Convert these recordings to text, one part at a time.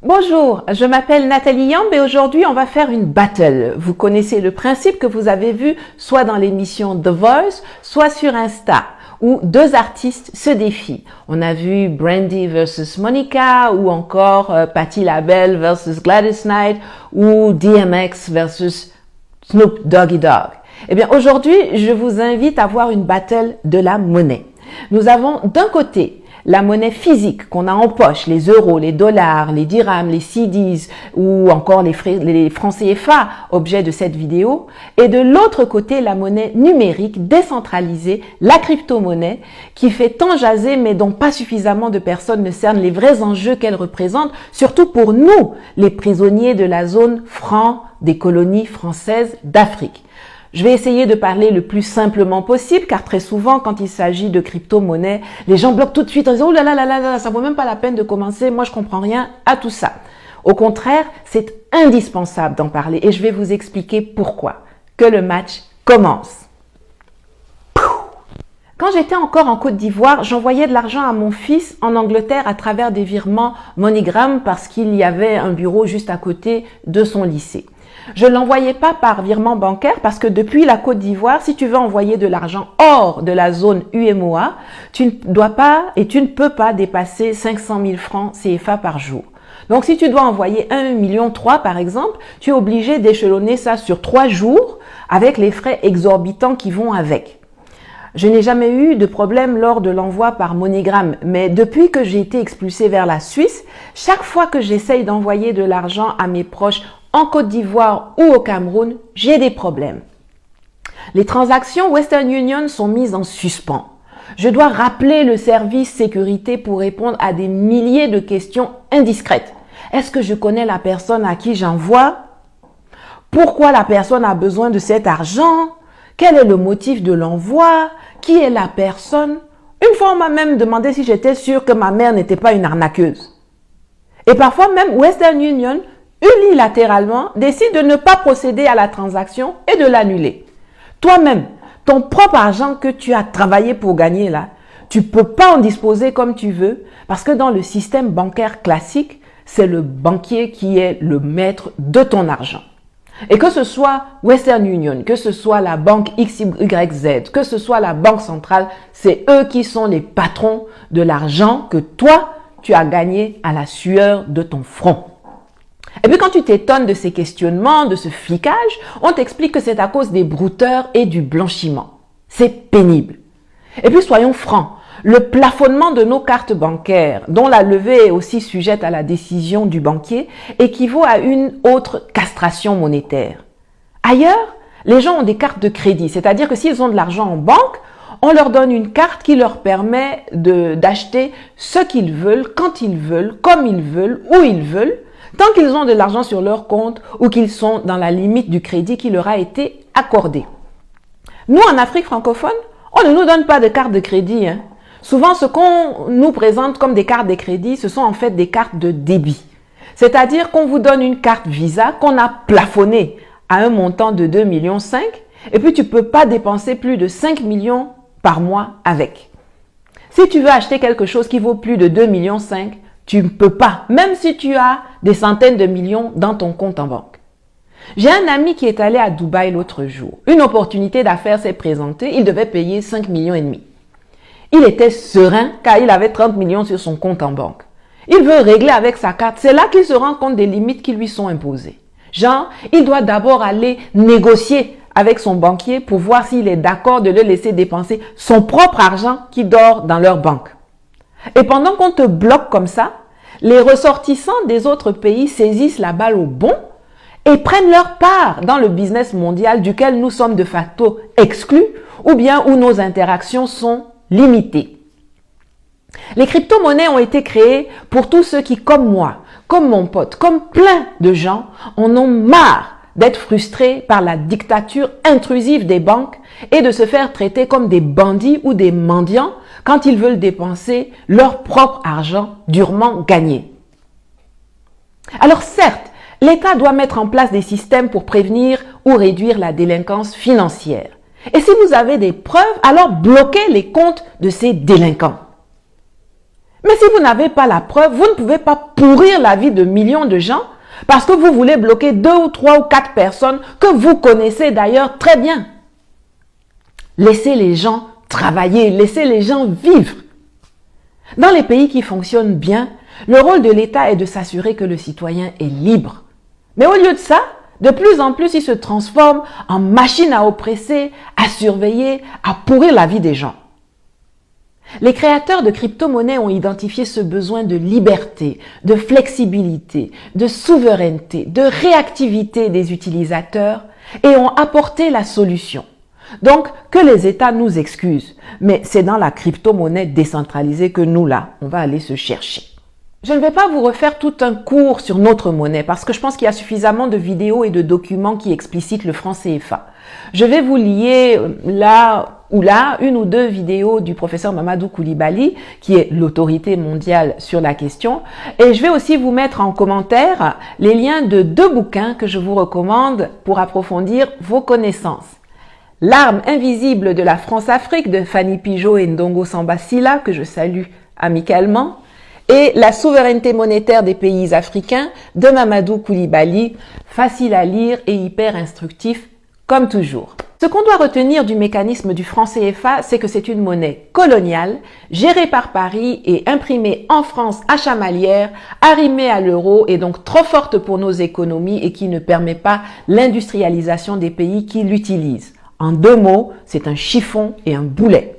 Bonjour, je m'appelle Nathalie Yamb et aujourd'hui on va faire une battle. Vous connaissez le principe que vous avez vu soit dans l'émission The Voice, soit sur Insta, où deux artistes se défient. On a vu Brandy versus Monica ou encore Patti LaBelle versus Gladys Knight ou DMX versus Snoop Doggy Dogg. Eh bien aujourd'hui, je vous invite à voir une battle de la monnaie. Nous avons d'un côté la monnaie physique qu'on a en poche, les euros, les dollars, les dirhams, les cedis ou encore les francs CFA, objet de cette vidéo. Et de l'autre côté, la monnaie numérique décentralisée, la crypto-monnaie, qui fait tant jaser mais dont pas suffisamment de personnes ne cernent les vrais enjeux qu'elle représente, surtout pour nous, les prisonniers de la zone franc des colonies françaises d'Afrique. Je vais essayer de parler le plus simplement possible, car très souvent, quand il s'agit de crypto-monnaie, les gens bloquent tout de suite en disant « Oh là là là là, ça vaut même pas la peine de commencer, moi je comprends rien à tout ça ». Au contraire, c'est indispensable d'en parler et je vais vous expliquer pourquoi. Que le match commence. Quand j'étais encore en Côte d'Ivoire, j'envoyais de l'argent à mon fils en Angleterre à travers des virements MoneyGram parce qu'il y avait un bureau juste à côté de son lycée. Je ne l'envoyais pas par virement bancaire parce que depuis la Côte d'Ivoire, si tu veux envoyer de l'argent hors de la zone UEMOA, tu ne dois pas et tu ne peux pas dépasser 500 000 francs CFA par jour. Donc, si tu dois envoyer 1,3 million par exemple, tu es obligé d'échelonner ça sur 3 jours avec les frais exorbitants qui vont avec. Je n'ai jamais eu de problème lors de l'envoi par MoneyGram, mais depuis que j'ai été expulsée vers la Suisse, chaque fois que j'essaye d'envoyer de l'argent à mes proches en Côte d'Ivoire ou au Cameroun, j'ai des problèmes. Les transactions Western Union sont mises en suspens. Je dois rappeler le service sécurité pour répondre à des milliers de questions indiscrètes. Est-ce que je connais la personne à qui j'envoie? Pourquoi la personne a besoin de cet argent? Quel est le motif de l'envoi? Qui est la personne? Une fois, on m'a même demandé si j'étais sûre que ma mère n'était pas une arnaqueuse. Et parfois même, Western Union, unilatéralement, décide de ne pas procéder à la transaction et de l'annuler. Toi-même, ton propre argent que tu as travaillé pour gagner là, tu ne peux pas en disposer comme tu veux parce que dans le système bancaire classique, c'est le banquier qui est le maître de ton argent. Et que ce soit Western Union, que ce soit la banque XYZ, que ce soit la banque centrale, c'est eux qui sont les patrons de l'argent que toi, tu as gagné à la sueur de ton front. Et puis quand tu t'étonnes de ces questionnements, de ce flicage, on t'explique que c'est à cause des brouteurs et du blanchiment. C'est pénible. Et puis soyons francs, le plafonnement de nos cartes bancaires, dont la levée est aussi sujette à la décision du banquier, équivaut à une autre castration monétaire. Ailleurs, les gens ont des cartes de crédit, c'est-à-dire que s'ils ont de l'argent en banque, on leur donne une carte qui leur permet d'acheter ce qu'ils veulent, quand ils veulent, comme ils veulent, où ils veulent, tant qu'ils ont de l'argent sur leur compte ou qu'ils sont dans la limite du crédit qui leur a été accordé. Nous, en Afrique francophone, on ne nous donne pas de carte de crédit. Souvent, ce qu'on nous présente comme des cartes de crédit, ce sont en fait des cartes de débit. C'est-à-dire qu'on vous donne une carte Visa qu'on a plafonnée à un montant de 2,5 millions et puis tu ne peux pas dépenser plus de 5 millions par mois avec. Si tu veux acheter quelque chose qui vaut plus de 2,5 millions, tu ne peux pas, même si tu as des centaines de millions dans ton compte en banque. J'ai un ami qui est allé à Dubaï l'autre jour. Une opportunité d'affaires s'est présentée. Il devait payer 5,5 millions. Il était serein car il avait 30 millions sur son compte en banque. Il veut régler avec sa carte. C'est là qu'il se rend compte des limites qui lui sont imposées. Genre, il doit d'abord aller négocier avec son banquier pour voir s'il est d'accord de le laisser dépenser son propre argent qui dort dans leur banque. Et pendant qu'on te bloque comme ça, les ressortissants des autres pays saisissent la balle au bond et prennent leur part dans le business mondial duquel nous sommes de facto exclus ou bien où nos interactions sont limitées. Les crypto-monnaies ont été créées pour tous ceux qui, comme moi, comme mon pote, comme plein de gens, en ont marre d'être frustrés par la dictature intrusive des banques et de se faire traiter comme des bandits ou des mendiants quand ils veulent dépenser leur propre argent durement gagné. Alors certes, l'État doit mettre en place des systèmes pour prévenir ou réduire la délinquance financière. Et si vous avez des preuves, alors bloquez les comptes de ces délinquants. Mais si vous n'avez pas la preuve, vous ne pouvez pas pourrir la vie de millions de gens parce que vous voulez bloquer 2 ou 3 ou 4 personnes que vous connaissez d'ailleurs très bien. Laissez les gens travailler, laissez les gens vivre. Dans les pays qui fonctionnent bien, le rôle de l'État est de s'assurer que le citoyen est libre. Mais au lieu de ça, de plus en plus, il se transforme en machine à oppresser, à surveiller, à pourrir la vie des gens. Les créateurs de crypto-monnaies ont identifié ce besoin de liberté, de flexibilité, de souveraineté, de réactivité des utilisateurs et ont apporté la solution. Donc, que les États nous excusent, mais c'est dans la crypto-monnaie décentralisée que nous, là, on va aller se chercher. Je ne vais pas vous refaire tout un cours sur notre monnaie parce que je pense qu'il y a suffisamment de vidéos et de documents qui explicitent le franc CFA. Je vais vous lier là une ou deux vidéos du professeur Mamadou Koulibaly, qui est l'autorité mondiale sur la question. Et je vais aussi vous mettre en commentaire les liens de 2 bouquins que je vous recommande pour approfondir vos connaissances. L'arme invisible de la France-Afrique de Fanny Pigeot et Ndongo Samba Sylla, que je salue amicalement, et La souveraineté monétaire des pays africains de Mamadou Koulibaly, facile à lire et hyper instructif comme toujours. Ce qu'on doit retenir du mécanisme du franc CFA, c'est que c'est une monnaie coloniale, gérée par Paris et imprimée en France à chamalières, arrimée à l'euro et donc trop forte pour nos économies et qui ne permet pas l'industrialisation des pays qui l'utilisent. En 2 mots, c'est un chiffon et un boulet.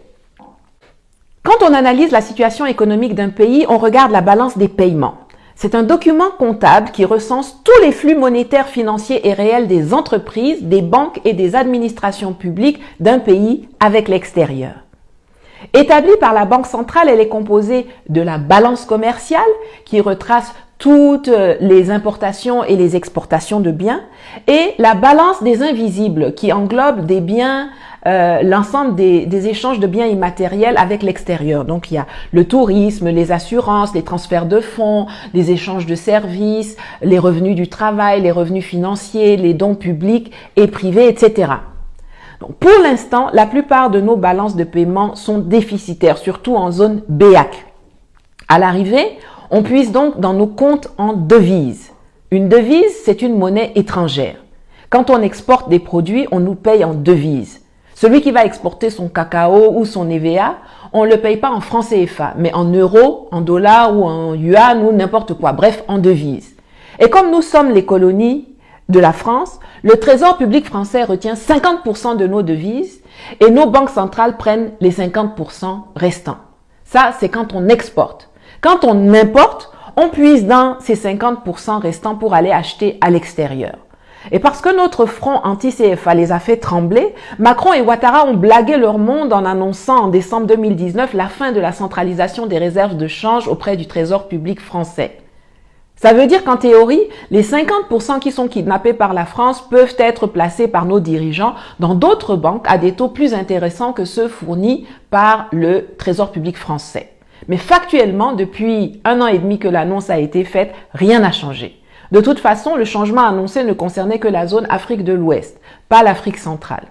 Quand on analyse la situation économique d'un pays, on regarde la balance des paiements. C'est un document comptable qui recense tous les flux monétaires, financiers et réels des entreprises, des banques et des administrations publiques d'un pays avec l'extérieur. Établie par la Banque centrale, elle est composée de la balance commerciale qui retrace toutes les importations et les exportations de biens et la balance des invisibles qui englobe des biens, l'ensemble des échanges de biens immatériels avec l'extérieur. Donc, il y a le tourisme, les assurances, les transferts de fonds, les échanges de services, les revenus du travail, les revenus financiers, les dons publics et privés, etc. Donc, pour l'instant, la plupart de nos balances de paiement sont déficitaires, surtout en zone BEAC. À l'arrivée, on puise donc dans nos comptes en devises. Une devise, c'est une monnaie étrangère. Quand on exporte des produits, on nous paye en devises. Celui qui va exporter son cacao ou son EVA, on ne le paye pas en francs CFA, mais en euros, en dollars ou en yuan ou n'importe quoi, bref, en devises. Et comme nous sommes les colonies de la France, le Trésor public français retient 50% de nos devises et nos banques centrales prennent les 50% restants. Ça, c'est quand on exporte. Quand on importe, on puise dans ces 50% restants pour aller acheter à l'extérieur. Et parce que notre front anti-CFA les a fait trembler, Macron et Ouattara ont blagué leur monde en annonçant en décembre 2019 la fin de la centralisation des réserves de change auprès du Trésor public français. Ça veut dire qu'en théorie, les 50% qui sont kidnappés par la France peuvent être placés par nos dirigeants dans d'autres banques à des taux plus intéressants que ceux fournis par le Trésor public français. Mais factuellement, depuis 1 an et demi que l'annonce a été faite, rien n'a changé. De toute façon, le changement annoncé ne concernait que la zone Afrique de l'Ouest, pas l'Afrique centrale.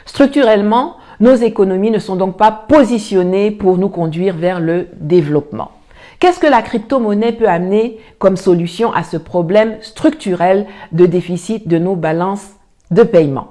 Structurellement, nos économies ne sont donc pas positionnées pour nous conduire vers le développement. Qu'est-ce que la crypto-monnaie peut amener comme solution à ce problème structurel de déficit de nos balances de paiement?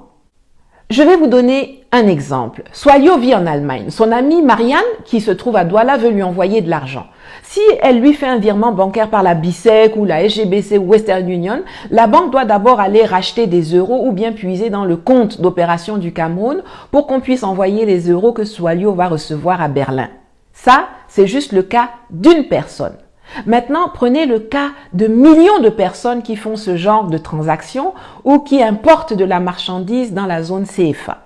Je vais vous donner un exemple. Swalio vit en Allemagne. Son amie Marianne, qui se trouve à Douala, veut lui envoyer de l'argent. Si elle lui fait un virement bancaire par la BICEC ou la SGBC ou Western Union, la banque doit d'abord aller racheter des euros ou bien puiser dans le compte d'opération du Cameroun pour qu'on puisse envoyer les euros que Swalio va recevoir à Berlin. Ça, c'est juste le cas d'une personne. Maintenant, prenez le cas de millions de personnes qui font ce genre de transactions ou qui importent de la marchandise dans la zone CFA.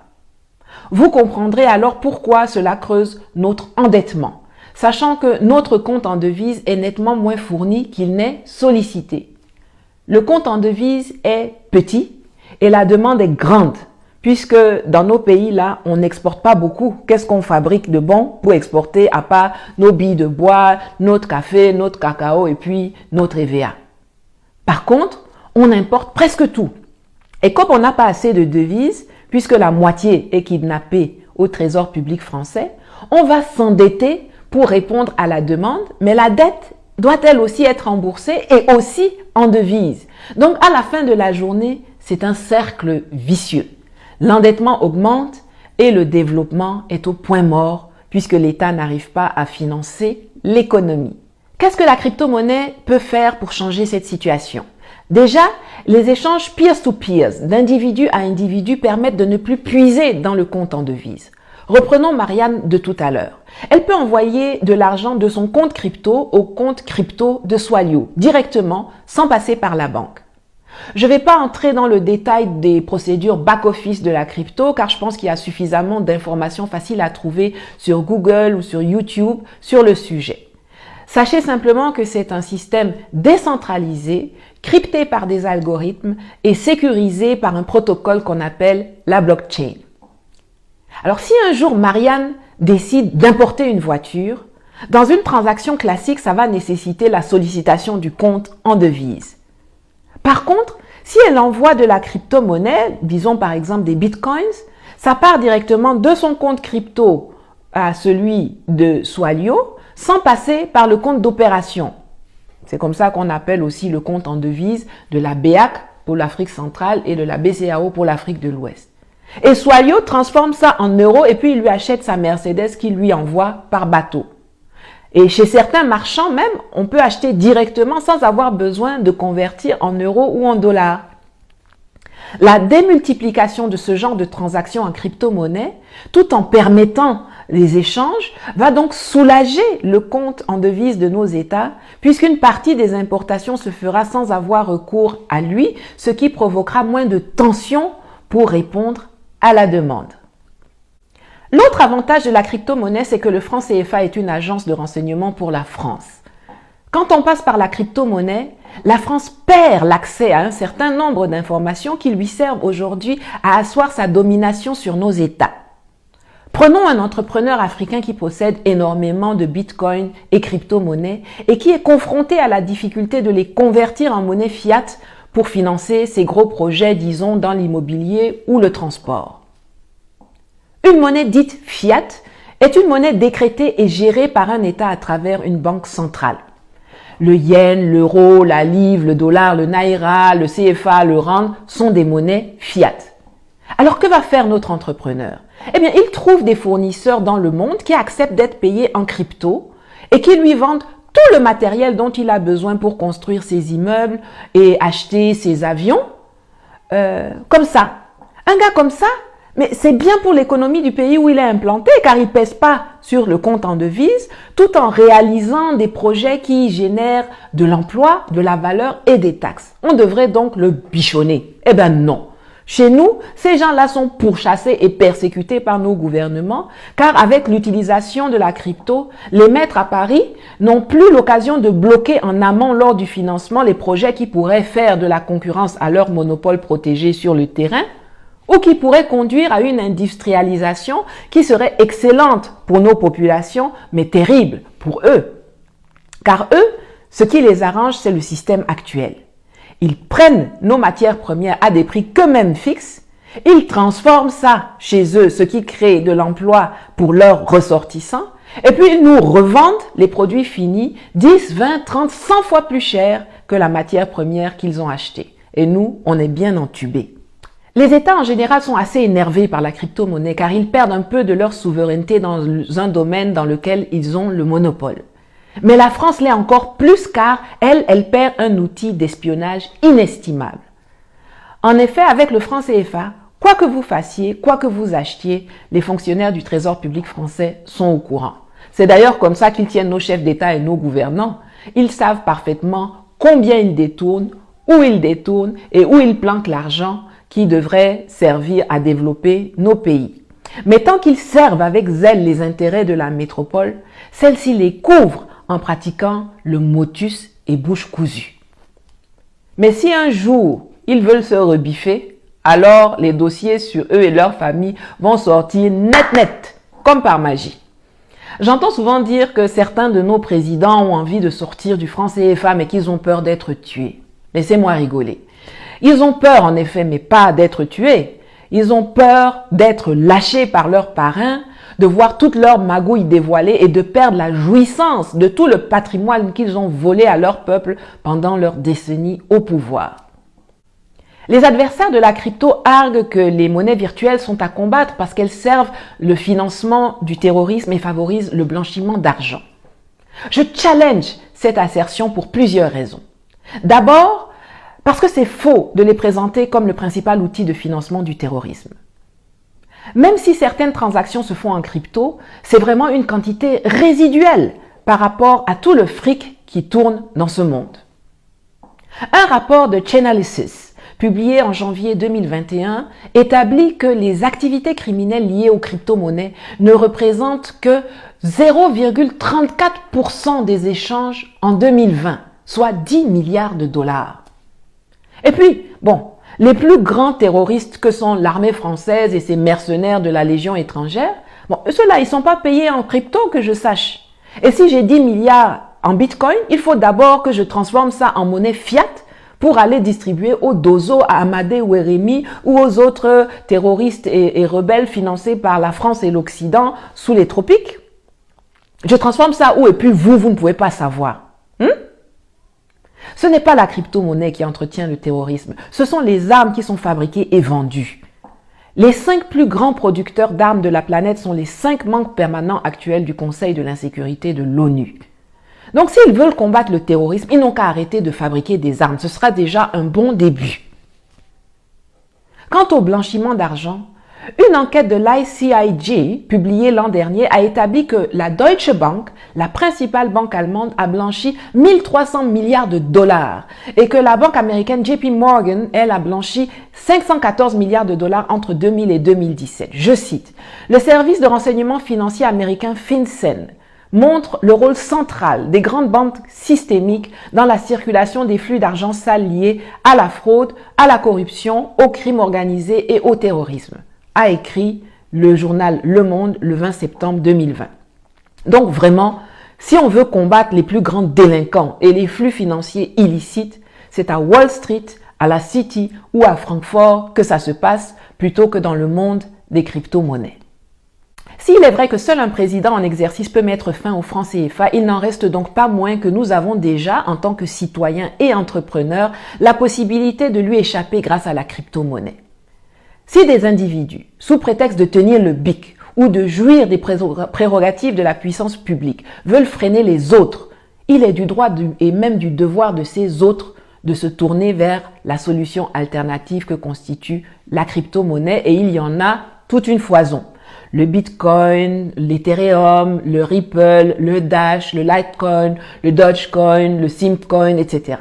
Vous comprendrez alors pourquoi cela creuse notre endettement, sachant que notre compte en devise est nettement moins fourni qu'il n'est sollicité. Le compte en devise est petit et la demande est grande, puisque dans nos pays, là, on n'exporte pas beaucoup. Qu'est-ce qu'on fabrique de bon pour exporter à part nos billes de bois, notre café, notre cacao et puis notre EVA? Par contre, on importe presque tout. Et comme on n'a pas assez de devises, puisque la moitié est kidnappée au Trésor public français, on va s'endetter pour répondre à la demande, mais la dette doit elle aussi être remboursée et aussi en devise. Donc à la fin de la journée, c'est un cercle vicieux. L'endettement augmente et le développement est au point mort puisque l'État n'arrive pas à financer l'économie. Qu'est-ce que la crypto-monnaie peut faire pour changer cette situation? Déjà, les échanges peer-to-peer, d'individu à individu, permettent de ne plus puiser dans le compte en devise. Reprenons Marianne de tout à l'heure. Elle peut envoyer de l'argent de son compte crypto au compte crypto de Swalio, directement, sans passer par la banque. Je ne vais pas entrer dans le détail des procédures back-office de la crypto, car je pense qu'il y a suffisamment d'informations faciles à trouver sur Google ou sur YouTube sur le sujet. Sachez simplement que c'est un système décentralisé, crypté par des algorithmes et sécurisé par un protocole qu'on appelle la blockchain. Alors si un jour Marianne décide d'importer une voiture, dans une transaction classique, ça va nécessiter la sollicitation du compte en devise. Par contre, si elle envoie de la crypto-monnaie, disons par exemple des bitcoins, ça part directement de son compte crypto à celui de Swalio, sans passer par le compte d'opération. C'est comme ça qu'on appelle aussi le compte en devise de la BEAC pour l'Afrique centrale et de la BCAO pour l'Afrique de l'Ouest. Et Swalio transforme ça en euros et puis il lui achète sa Mercedes qu'il lui envoie par bateau. Et chez certains marchands même, on peut acheter directement sans avoir besoin de convertir en euros ou en dollars. La démultiplication de ce genre de transactions en crypto-monnaie, tout en permettant les échanges, va donc soulager le compte en devise de nos États, puisqu'une partie des importations se fera sans avoir recours à lui, ce qui provoquera moins de tensions pour répondre à la demande. L'autre avantage de la crypto-monnaie, c'est que le franc CFA est une agence de renseignement pour la France. Quand on passe par la crypto-monnaie, la France perd l'accès à un certain nombre d'informations qui lui servent aujourd'hui à asseoir sa domination sur nos États. Prenons un entrepreneur africain qui possède énormément de bitcoin et crypto-monnaies et qui est confronté à la difficulté de les convertir en monnaie fiat pour financer ses gros projets, disons, dans l'immobilier ou le transport. Une monnaie dite fiat est une monnaie décrétée et gérée par un État à travers une banque centrale. Le yen, l'euro, la livre, le dollar, le naira, le CFA, le rand sont des monnaies fiat. Alors que va faire notre entrepreneur? Eh bien, il trouve des fournisseurs dans le monde qui acceptent d'être payés en crypto et qui lui vendent tout le matériel dont il a besoin pour construire ses immeubles et acheter ses avions. Comme ça. Un gars comme ça, mais c'est bien pour l'économie du pays où il est implanté, car il ne pèse pas sur le compte en devise, tout en réalisant des projets qui génèrent de l'emploi, de la valeur et des taxes. On devrait donc le bichonner. Eh bien non. Chez nous, ces gens-là sont pourchassés et persécutés par nos gouvernements, car avec l'utilisation de la crypto, les maîtres à Paris n'ont plus l'occasion de bloquer en amont lors du financement les projets qui pourraient faire de la concurrence à leur monopole protégé sur le terrain, ou qui pourraient conduire à une industrialisation qui serait excellente pour nos populations, mais terrible pour eux. Car eux, ce qui les arrange, c'est le système actuel. Ils prennent nos matières premières à des prix qu'eux-mêmes fixes, ils transforment ça chez eux, ce qui crée de l'emploi pour leurs ressortissants, et puis ils nous revendent les produits finis 10, 20, 30, 100 fois plus cher que la matière première qu'ils ont achetée. Et nous, on est bien entubés. Les États en général sont assez énervés par la crypto-monnaie car ils perdent un peu de leur souveraineté dans un domaine dans lequel ils ont le monopole. Mais la France l'est encore plus car elle perd un outil d'espionnage inestimable. En effet, avec le franc CFA, quoi que vous fassiez, quoi que vous achetiez, les fonctionnaires du Trésor public français sont au courant. C'est d'ailleurs comme ça qu'ils tiennent nos chefs d'État et nos gouvernants. Ils savent parfaitement combien ils détournent, où ils détournent et où ils planquent l'argent qui devrait servir à développer nos pays. Mais tant qu'ils servent avec zèle les intérêts de la métropole, celle-ci les couvre en pratiquant le motus et bouche cousue. Mais si un jour ils veulent se rebiffer, alors les dossiers sur eux et leurs familles vont sortir net, comme par magie. J'entends souvent dire que certains de nos présidents ont envie de sortir du franc CFA mais qu'ils ont peur d'être tués. Laissez-moi rigoler. Ils ont peur en effet, mais pas d'être tués. Ils ont peur d'être lâchés par leurs parrains, de voir toutes leurs magouilles dévoilées et de perdre la jouissance de tout le patrimoine qu'ils ont volé à leur peuple pendant leur décennie au pouvoir. Les adversaires de la crypto arguent que les monnaies virtuelles sont à combattre parce qu'elles servent le financement du terrorisme et favorisent le blanchiment d'argent. Je challenge cette assertion pour plusieurs raisons. D'abord, parce que c'est faux de les présenter comme le principal outil de financement du terrorisme. Même si certaines transactions se font en crypto, c'est vraiment une quantité résiduelle par rapport à tout le fric qui tourne dans ce monde. Un rapport de Chainalysis publié en janvier 2021, établit que les activités criminelles liées aux crypto-monnaies ne représentent que 0,34% des échanges en 2020, soit 10 milliards de dollars. Et puis, bon, les plus grands terroristes que sont l'armée française et ses mercenaires de la Légion étrangère, bon, ceux-là, ils sont pas payés en crypto que je sache. Et si j'ai 10 milliards en bitcoin, il faut d'abord que je transforme ça en monnaie fiat pour aller distribuer aux Dozo, à Amadé Ouérémy ou aux autres terroristes et rebelles financés par la France et l'Occident sous les tropiques. Je transforme ça où? Et puis vous ne pouvez pas savoir. Ce n'est pas la crypto-monnaie qui entretient le terrorisme. Ce sont les armes qui sont fabriquées et vendues. Les 5 plus grands producteurs d'armes de la planète sont les 5 membres permanents actuels du Conseil de l'insécurité de l'ONU. Donc, s'ils veulent combattre le terrorisme, ils n'ont qu'à arrêter de fabriquer des armes. Ce sera déjà un bon début. Quant au blanchiment d'argent, une enquête de l'ICIG, publiée l'an dernier, a établi que la Deutsche Bank, la principale banque allemande, a blanchi 1300 milliards de dollars et que la banque américaine JP Morgan, elle, a blanchi 514 milliards de dollars entre 2000 et 2017. Je cite, « Le service de renseignement financier américain FinCEN montre le rôle central des grandes banques systémiques dans la circulation des flux d'argent sale liés à la fraude, à la corruption, au crime organisé et au terrorisme », a écrit le journal Le Monde le 20 septembre 2020. Donc vraiment, si on veut combattre les plus grands délinquants et les flux financiers illicites, c'est à Wall Street, à la City ou à Francfort que ça se passe plutôt que dans le monde des crypto-monnaies. S'il est vrai que seul un président en exercice peut mettre fin au franc CFA, il n'en reste donc pas moins que nous avons déjà, en tant que citoyens et entrepreneurs, la possibilité de lui échapper grâce à la crypto-monnaie. Si des individus, sous prétexte de tenir le bic ou de jouir des prérogatives de la puissance publique, veulent freiner les autres, il est du droit et même du devoir de ces autres de se tourner vers la solution alternative que constitue la crypto-monnaie, et il y en a toute une foison. Le Bitcoin, l'Ethereum, le Ripple, le Dash, le Litecoin, le Dogecoin, le Simcoin, etc.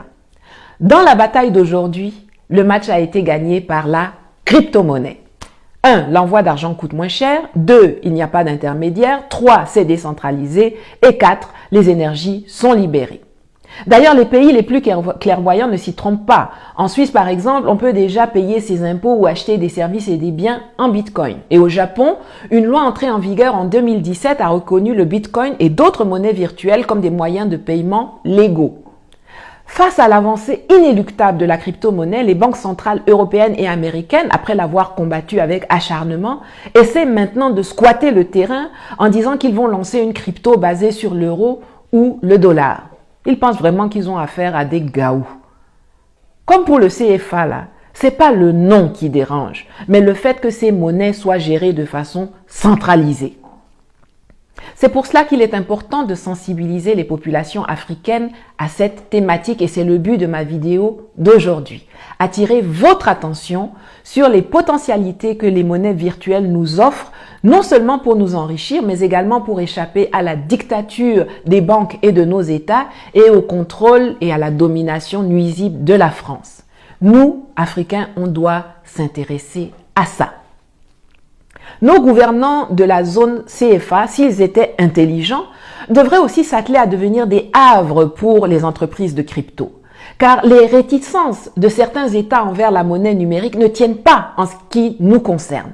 Dans la bataille d'aujourd'hui, le match a été gagné par la crypto-monnaie. 1. L'envoi d'argent coûte moins cher. 2. Il n'y a pas d'intermédiaire. 3. C'est décentralisé. Et 4. Les énergies sont libérées. D'ailleurs, les pays les plus clairvoyants ne s'y trompent pas. En Suisse, par exemple, on peut déjà payer ses impôts ou acheter des services et des biens en Bitcoin. Et au Japon, une loi entrée en vigueur en 2017 a reconnu le Bitcoin et d'autres monnaies virtuelles comme des moyens de paiement légaux. Face à l'avancée inéluctable de la crypto-monnaie, les banques centrales européennes et américaines, après l'avoir combattue avec acharnement, essaient maintenant de squatter le terrain en disant qu'ils vont lancer une crypto basée sur l'euro ou le dollar. Ils pensent vraiment qu'ils ont affaire à des gaous. Comme pour le CFA là, c'est pas le nom qui dérange, mais le fait que ces monnaies soient gérées de façon centralisée. C'est pour cela qu'il est important de sensibiliser les populations africaines à cette thématique et c'est le but de ma vidéo d'aujourd'hui. Attirer votre attention sur les potentialités que les monnaies virtuelles nous offrent, non seulement pour nous enrichir, mais également pour échapper à la dictature des banques et de nos États et au contrôle et à la domination nuisible de la France. Nous, Africains, on doit s'intéresser à ça. Nos gouvernants de la zone CFA, s'ils étaient intelligents, devraient aussi s'atteler à devenir des havres pour les entreprises de crypto. Car les réticences de certains États envers la monnaie numérique ne tiennent pas en ce qui nous concerne.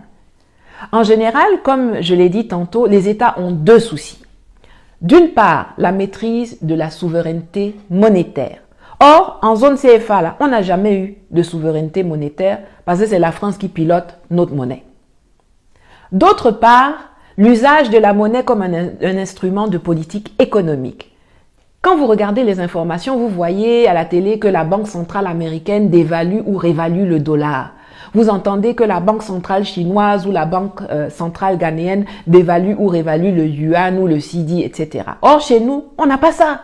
En général, comme je l'ai dit tantôt, les États ont 2 soucis. D'une part, la maîtrise de la souveraineté monétaire. Or, en zone CFA, là, on n'a jamais eu de souveraineté monétaire parce que c'est la France qui pilote notre monnaie. D'autre part, l'usage de la monnaie comme un instrument de politique économique. Quand vous regardez les informations, vous voyez à la télé que la Banque centrale américaine dévalue ou révalue le dollar. Vous entendez que la Banque centrale chinoise ou la Banque centrale ghanéenne dévalue ou révalue le yuan ou le cedi, etc. Or, chez nous, on n'a pas ça.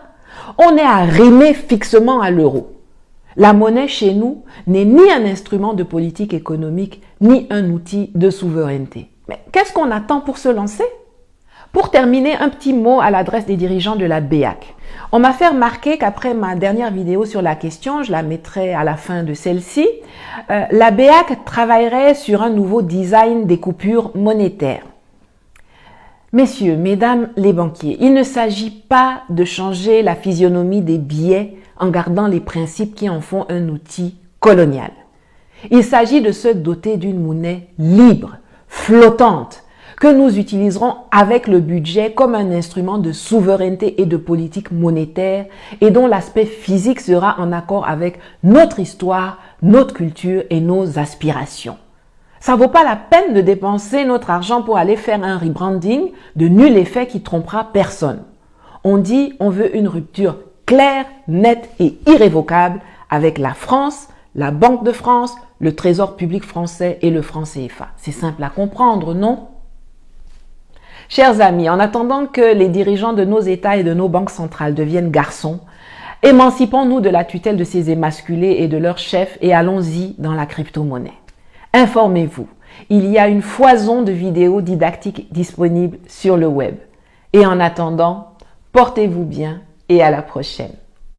On est arrimé fixement à l'euro. La monnaie chez nous n'est ni un instrument de politique économique, ni un outil de souveraineté. Mais qu'est-ce qu'on attend pour se lancer? Pour terminer, un petit mot à l'adresse des dirigeants de la BEAC. On m'a fait remarquer qu'après ma dernière vidéo sur la question, je la mettrai à la fin de celle-ci, la BEAC travaillerait sur un nouveau design des coupures monétaires. Messieurs, mesdames les banquiers, il ne s'agit pas de changer la physionomie des billets en gardant les principes qui en font un outil colonial. Il s'agit de se doter d'une monnaie libre, flottante, que nous utiliserons avec le budget comme un instrument de souveraineté et de politique monétaire et dont l'aspect physique sera en accord avec notre histoire, notre culture et nos aspirations. Ça vaut pas la peine de dépenser notre argent pour aller faire un rebranding de nul effet qui trompera personne. On dit on veut une rupture claire, nette et irrévocable avec la France, la Banque de France, le Trésor public français et le franc CFA. C'est simple à comprendre, non? Chers amis, en attendant que les dirigeants de nos États et de nos banques centrales deviennent garçons, émancipons-nous de la tutelle de ces émasculés et de leurs chefs et allons-y dans la crypto-monnaie. Informez-vous, il y a une foison de vidéos didactiques disponibles sur le web. Et en attendant, portez-vous bien et à la prochaine.